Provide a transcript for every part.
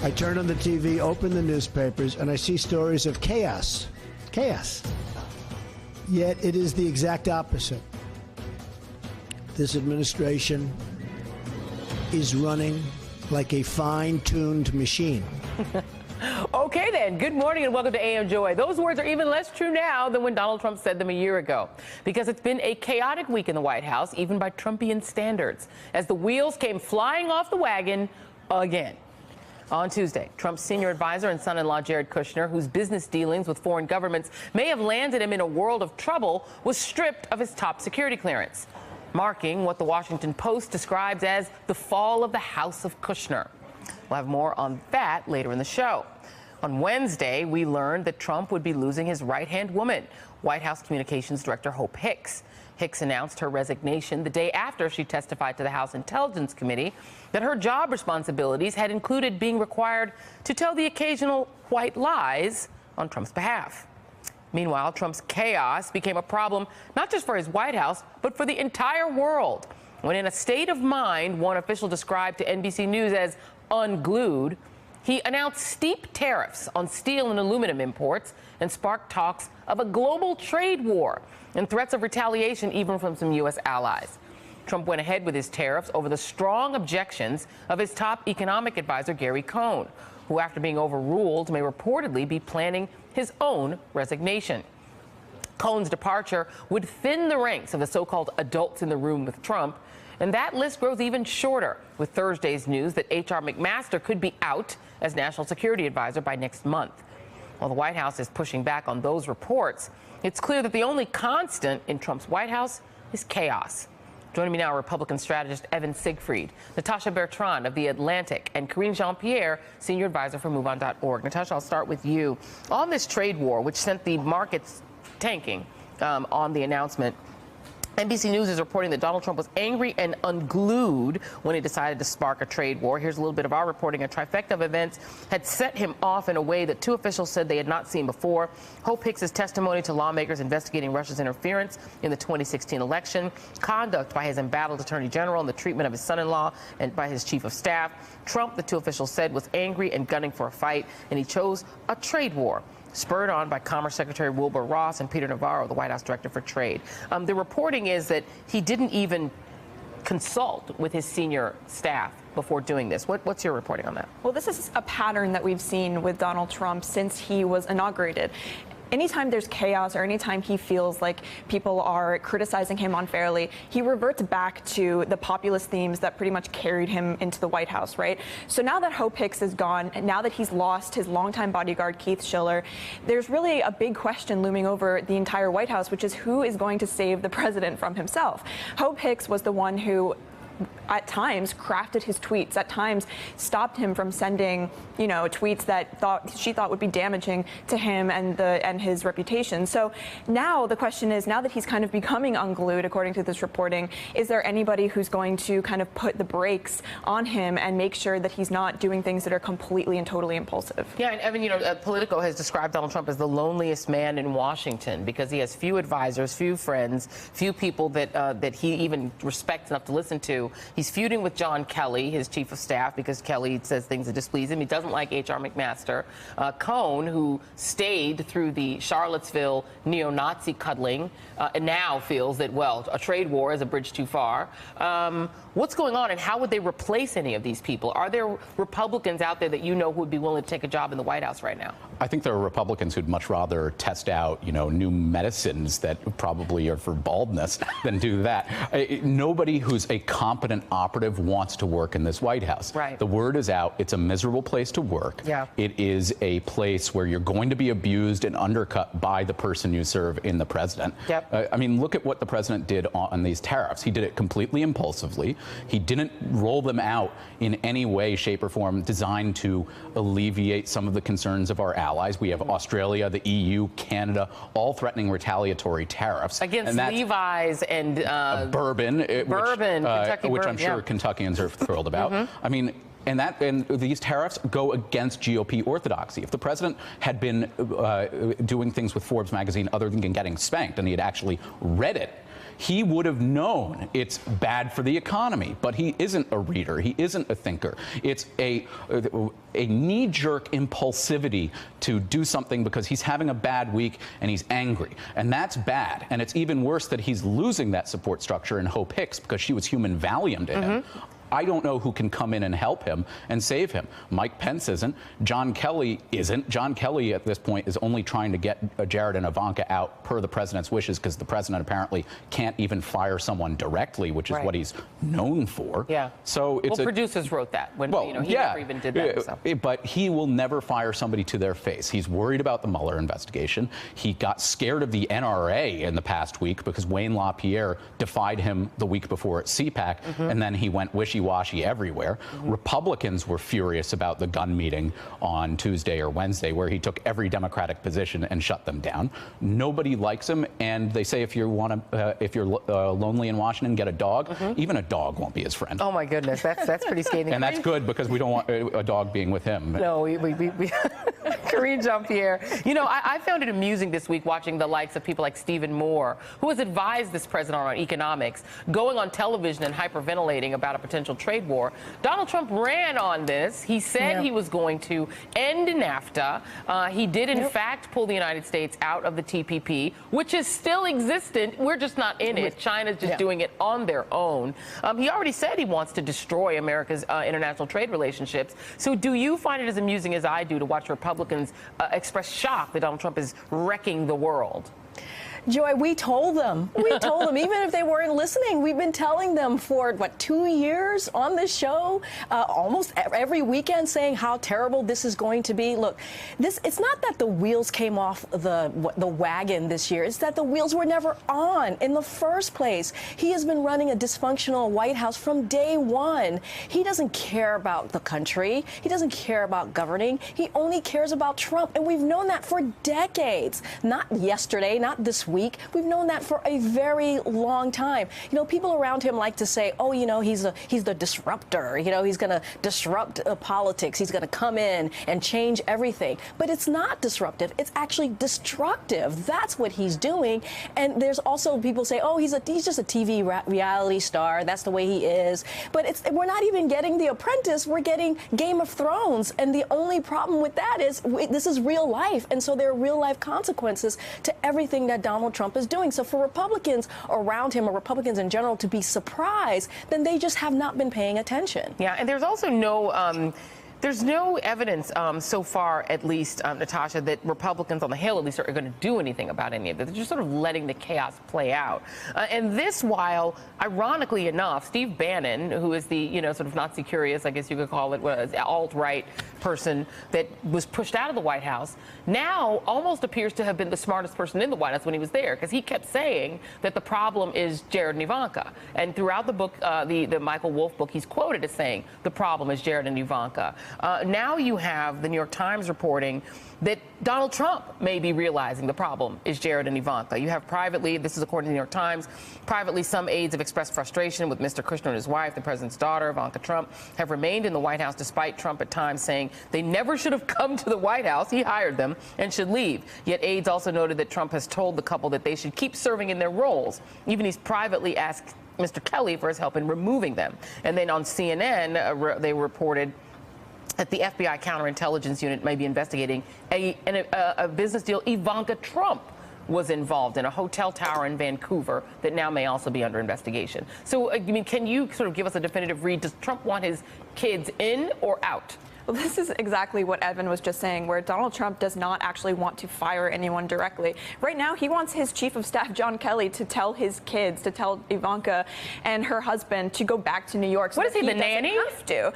I turn on the TV, open the newspapers, and I see stories of chaos. Chaos. Yet it is the exact opposite. This administration is running like a fine-tuned machine. Okay, then. Good morning and welcome to AM Joy. Those words are even less true now than when Donald Trump said them a year ago, because it's been a chaotic week in the White House, even by Trumpian standards, as the wheels came flying off the wagon again. On Tuesday, Trump's senior advisor and son-in-law Jared Kushner, whose business dealings with foreign governments may have landed him in a world of trouble, was stripped of his top security clearance, marking what the Washington Post describes as the fall of the House of Kushner. We'll have more on that later in the show. On Wednesday, we learned that Trump would be losing his right-hand woman, White House Communications Director Hope Hicks. Hicks announced her resignation the day after she testified to the House Intelligence Committee that her job responsibilities had included being required to tell the occasional white lies on Trump's behalf. Meanwhile, Trump's chaos became a problem not just for his White House, but for the entire world, when in a state of mind one official described to NBC News as unglued, he announced steep tariffs on steel and aluminum imports and sparked talks of a global trade war and threats of retaliation even from some U.S. allies. Trump went ahead with his tariffs over the strong objections of his top economic advisor, Gary Cohn, who, after being overruled, may reportedly be planning his own resignation. Cohn's departure would thin the ranks of the so-called adults in the room with Trump, and that list grows even shorter with Thursday's news that H.R. McMaster could be out as National Security Advisor by next month. While the White House is pushing back on those reports, it's clear that the only constant in Trump's White House is chaos. Joining me now, Republican strategist Evan Siegfried, Natasha Bertrand of The Atlantic, and Karine Jean-Pierre, senior advisor for MoveOn.org. Natasha, I'll start with you. On this trade war, which sent the markets tanking on the announcement, NBC News is reporting that Donald Trump was angry and unglued when he decided to spark a trade war. Here's a little bit of our reporting. A trifecta of events had set him off in a way that two officials said they had not seen before. Hope Hicks' testimony to lawmakers investigating Russia's interference in the 2016 election, conduct by his embattled attorney general, and the treatment of his son-in-law and by his chief of staff. Trump, the two officials said, was angry and gunning for a fight, and he chose a trade war, spurred on by Commerce Secretary Wilbur Ross and Peter Navarro, the White House Director for Trade. The reporting is that he didn't even consult with his senior staff before doing this. What's your reporting on that? Well, this is a pattern that we've seen with Donald Trump since he was inaugurated. Anytime there's chaos or anytime he feels like people are criticizing him unfairly, he reverts back to the populist themes that pretty much carried him into the White House, right? So now that Hope Hicks is gone, and now that he's lost his longtime bodyguard, Keith Schiller, there's really a big question looming over the entire White House, which is who is going to save the president from himself. Hope Hicks was the one who at times crafted his tweets, at times stopped him from sending, tweets that she thought would be damaging to him and his reputation. So now the question is, now that he's kind of becoming unglued, according to this reporting, is there anybody who's going to kind of put the brakes on him and make sure that he's not doing things that are completely and totally impulsive? Yeah, and Evan, Politico has described Donald Trump as the loneliest man in Washington because he has few advisors, few friends, few people that he even respects enough to listen to. He's feuding with John Kelly, his chief of staff, because Kelly says things that displease him. He doesn't like H.R. McMaster. Cohn, who stayed through the Charlottesville neo-Nazi cuddling, and now feels that, well, a trade war is a bridge too far. What's going on, and how would they replace any of these people? Are there Republicans out there that who would be willing to take a job in the White House right now? I think there are Republicans who'd much rather test out, new medicines that probably are for baldness than do that. Nobody who's a competent operative wants to work in this White House. Right. The word is out. It's a miserable place to work. Yeah. It is a place where you're going to be abused and undercut by the person you serve in the president. Yep. Look at what the president did on these tariffs. He did it completely impulsively. He didn't roll them out in any way, shape, or form designed to alleviate some of the concerns of our allies. We have Australia, the EU, Canada, all threatening retaliatory tariffs. Against Levi's and bourbon, Kentucky which bourbon, I'm sure Kentuckians are thrilled about. And these tariffs go against GOP orthodoxy. If the president had been doing things with Forbes magazine other than getting spanked, and he had actually read it, he would have known it's bad for the economy. But he isn't a reader. He isn't a thinker. It's a knee-jerk impulsivity to do something because he's having a bad week and he's angry. And that's bad. And it's even worse that he's losing that support structure in Hope Hicks because she was human valium to him. I don't know who can come in and help him and save him. Mike Pence isn't. John Kelly isn't. John Kelly at this point is only trying to get Jared and Ivanka out per the president's wishes because the president apparently can't even fire someone directly, which is what he's known for. Yeah. So it's producers wrote that when he never even did that. So. But he will never fire somebody to their face. He's worried about the Mueller investigation. He got scared of the NRA in the past week because Wayne LaPierre defied him the week before at CPAC, and then he went wishy-washy everywhere. Republicans were furious about the gun meeting on Tuesday or Wednesday where he took every Democratic position and shut them down. Nobody likes him, and they say if you want to, if you're lonely in Washington, get a dog. Even a dog won't be his friend. Oh my goodness, that's pretty scathing. And that's good because we don't want a dog being with him. No, we Karine Jean-Pierre. You know, I found it amusing this week watching the likes of people like Stephen Moore, who has advised this president on economics, going on television and hyperventilating about a potential trade war. Donald Trump ran on this. He said he was going to end NAFTA. He did, in fact, pull the United States out of the TPP, which is still existent. We're just not in it. China's just doing it on their own. He already said he wants to destroy America's international trade relationships. So do you find it as amusing as I do to watch Republicans express shock that Donald Trump is wrecking the world? Joy, we told them. We told them, even if they weren't listening. We've been telling them for, 2 years on this show, almost every weekend, saying how terrible this is going to be. Look, it's not that the wheels came off the wagon this year. It's that the wheels were never on in the first place. He has been running a dysfunctional White House from day one. He doesn't care about the country. He doesn't care about governing. He only cares about Trump. And we've known that for decades. Not yesterday, not this week. We've known that for a very long time. You know, people around him like to say, oh, he's the disruptor. He's going to disrupt politics. He's going to come in and change everything. But it's not disruptive. It's actually destructive. That's what he's doing. And there's also people say, oh, he's just a TV reality star. That's the way he is. But we're not even getting The Apprentice. We're getting Game of Thrones. And the only problem with that is this is real life. And so there are real life consequences to everything that Donald Trump is doing. So for Republicans around him, or Republicans in general, to be surprised, then they just have not been paying attention. Yeah, and there's also no there's no evidence so far, at least, Natasha, that Republicans on the Hill, at least, are going to do anything about any of it. They're just sort of letting the chaos play out. And this while, ironically enough, Steve Bannon, who is the, sort of Nazi curious, I guess you could call it, was alt-right person that was pushed out of the White House, now almost appears to have been the smartest person in the White House when he was there, because he kept saying that the problem is Jared and Ivanka. And throughout the book, the Michael Wolff book, he's quoted as saying the problem is Jared and Ivanka. Now you have the New York Times reporting that Donald Trump may be realizing the problem is Jared and Ivanka. You have privately, this is according to the New York Times, privately some aides have expressed frustration with Mr. Kushner and his wife, the president's daughter, Ivanka Trump, have remained in the White House despite Trump at times saying they never should have come to the White House. He hired them and should leave. Yet aides also noted that Trump has told the couple that they should keep serving in their roles. Even he's privately asked Mr. Kelly for his help in removing them. And then on CNN, they reported that the FBI counterintelligence unit may be investigating a business deal Ivanka Trump was involved in, a hotel tower in Vancouver that now may also be under investigation. So, I mean, can you sort of give us a definitive read? Does Trump want his kids in or out? Well, this is exactly what Evan was just saying, where Donald Trump does not actually want to fire anyone directly. Right now, he wants his chief of staff, John Kelly, to tell his kids, to tell Ivanka and her husband to go back to New York. So what is he, the nanny? Have to.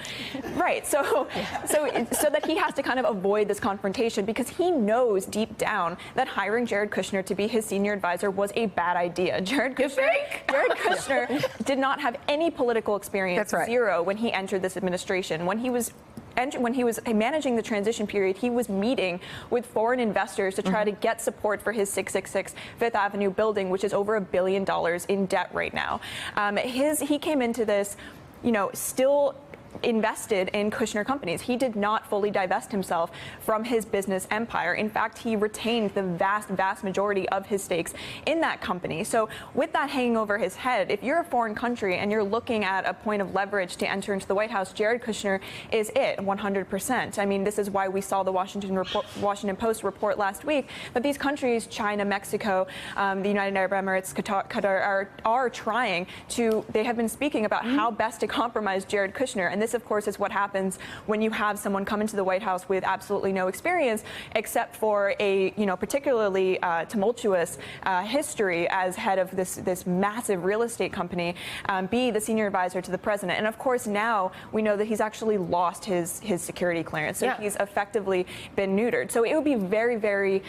Right. So that he has to kind of avoid this confrontation, because he knows deep down that hiring Jared Kushner to be his senior advisor was a bad idea. Jared Kushner did not have any political experience, zero, when he entered this administration. When he was managing the transition period, he was meeting with foreign investors to try to get support for his 666 Fifth Avenue building, which is over $1 billion in debt right now. He came into this, still invested in Kushner companies. He did not fully divest himself from his business empire. In fact, he retained the vast majority of his stakes in that company. So with that hanging over his head, if you're a foreign country and you're looking at a point of leverage to enter into the White House, Jared Kushner is it 100%. I mean, this is why we saw the Washington Post report last week that these countries, China, Mexico, the United Arab Emirates, Qatar are trying to, they have been speaking about how best to compromise Jared Kushner. And this, of course, is what happens when you have someone come into the White House with absolutely no experience, except for a, particularly tumultuous history as head of this massive real estate company, be the senior advisor to the president. And of course, now we know that he's actually lost his security clearance. So he's effectively been neutered. So it would be very, very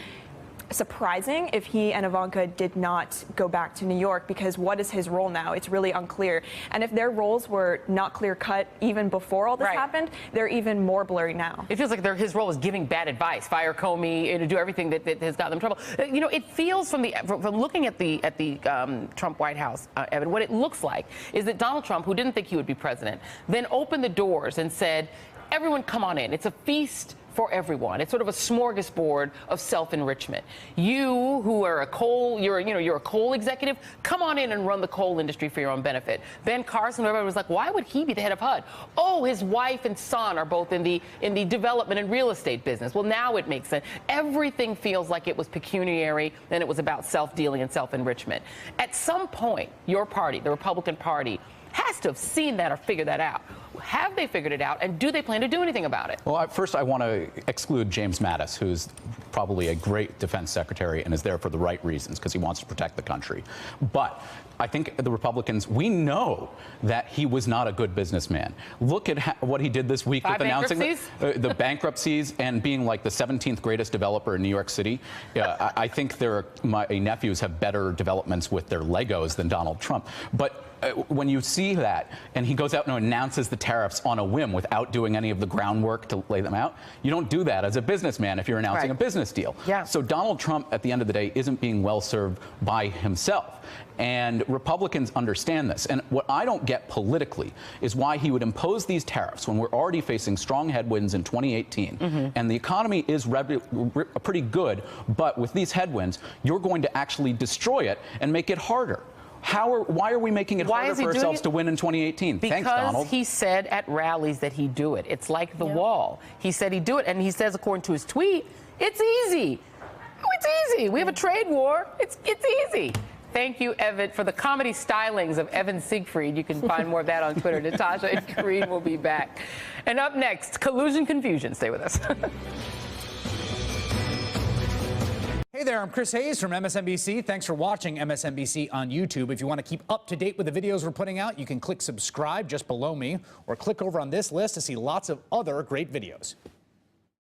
surprising if he and Ivanka did not go back to New York, because what is his role now? It's really unclear. And if their roles were not clear-cut even before all this happened, they're even more blurry now. It feels like his role is giving bad advice, fire Comey, to do everything that has gotten them in trouble. It feels from looking at the Trump White House, Evan, what it looks like is that Donald Trump, who didn't think he would be president, then opened the doors and said, everyone come on in. It's a feast for everyone. It's sort of a smorgasbord of self-enrichment. You, who are you're a coal executive, come on in and run the coal industry for your own benefit. Ben Carson, everybody was like, why would he be the head of HUD? Oh, his wife and son are both in the development and real estate business. Well, now it makes sense. Everything feels like it was pecuniary and it was about self-dealing and self-enrichment. At some point, your party, the Republican Party, has to have seen that or figured that out. Have they figured it out, and do they plan to do anything about it? Well, first I want to exclude James Mattis, who's probably a great defense secretary and is there for the right reasons because he wants to protect the country. But I think the Republicans, we know that he was not a good businessman. Look at what he did this week with announcing the bankruptcies and being like the 17th greatest developer in New York City. I think my nephews have better developments with their Legos than Donald Trump. But when you see that, and he goes out and announces the tariffs on a whim without doing any of the groundwork to lay them out, you don't do that as a businessman if you're announcing a business deal. Yeah. So Donald Trump, at the end of the day, isn't being well served by himself. And Republicans understand this. And what I don't get politically is why he would impose these tariffs when we're already facing strong headwinds in 2018. And the economy is pretty good, but with these headwinds, you're going to actually destroy it and make it harder. Why are we making it harder for ourselves to win in 2018? Thanks, Donald. Because he said at rallies that he'd do it. It's like the wall. He said he'd do it, and he says, according to his tweet, it's easy. Oh, it's easy. We have a trade war. It's easy. Thank you, Evan, for the comedy stylings of Evan Siegfried. You can find more of that on Twitter. Natasha and Karine will be back. And up next, collusion confusion. Stay with us. Hey there, I'm Chris Hayes from MSNBC. Thanks for watching MSNBC on YouTube. If you want to keep up to date with the videos we're putting out, you can click subscribe just below me or click over on this list to see lots of other great videos.